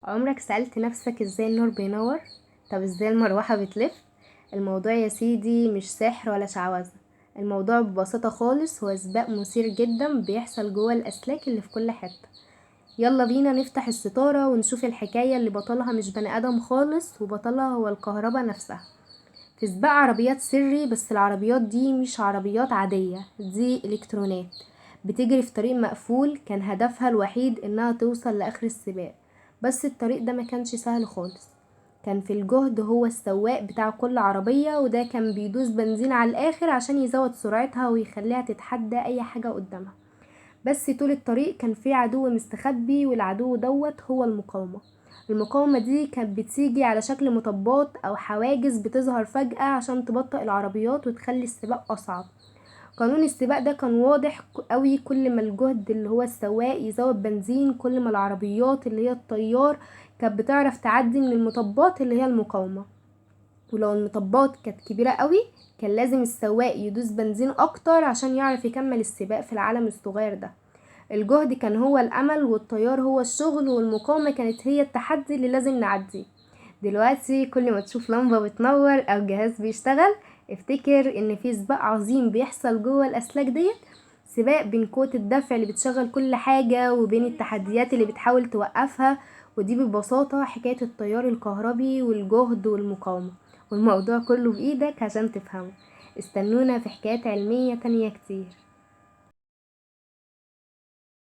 عمرك سألت نفسك ازاي النور بينور؟ طب ازاي المروحة بتلف؟ الموضوع يا سيدي مش سحر ولا شعوذة. الموضوع ببساطة خالص هو سباق مثير جدا بيحصل جوه الأسلاك اللي في كل حتة. يلا بينا نفتح الستارة ونشوف الحكاية اللي بطلها مش بني آدم خالص، وبطلها هو الكهرباء نفسها. في سباق عربيات سري، بس العربيات دي مش عربيات عادية، دي إلكترونات بتجري في طريق مقفول. كان هدفها الوحيد انها توصل لآخر السباق، بس الطريق ده ما كانش سهل خالص. كان في الجهد هو السواق بتاع كل عربية، وده كان بيدوس بنزين على الآخر عشان يزود سرعتها ويخليها تتحدى أي حاجة قدامها. بس طول الطريق كان في عدو مستخبي، والعدو دوت هو المقاومة. المقاومة دي كانت بتيجي على شكل مطبات أو حواجز بتظهر فجأة عشان تبطئ العربيات وتخلي السباق أصعب. قانون السباق ده كان واضح قوي، كل ما الجهد اللي هو السواق يزود بنزين، كل ما العربيات اللي هي الطيار كانت بتعرف تعدي من المطبات اللي هي المقاومة. ولو المطبات كانت كبيرة قوي، كان لازم السواق يدوس بنزين اكتر عشان يعرف يكمل السباق في العالم الصغير ده. الجهد كان هو الامل، والتيار هو الشغل، والمقاومة كانت هي التحدي اللي لازم نعديه. دلوقتي كل ما تشوف لمبة بتنور او جهاز بيشتغل، افتكر ان في سباق عظيم بيحصل جوه الاسلاك ديت. سباق بين قوة الدفع اللي بتشغل كل حاجة وبين التحديات اللي بتحاول توقفها. ودي ببساطة حكاية التيار الكهربي والجهد والمقاومة، والموضوع كله بإيدك عشان تفهمه. استنونا في حكايات علمية تانية كتير.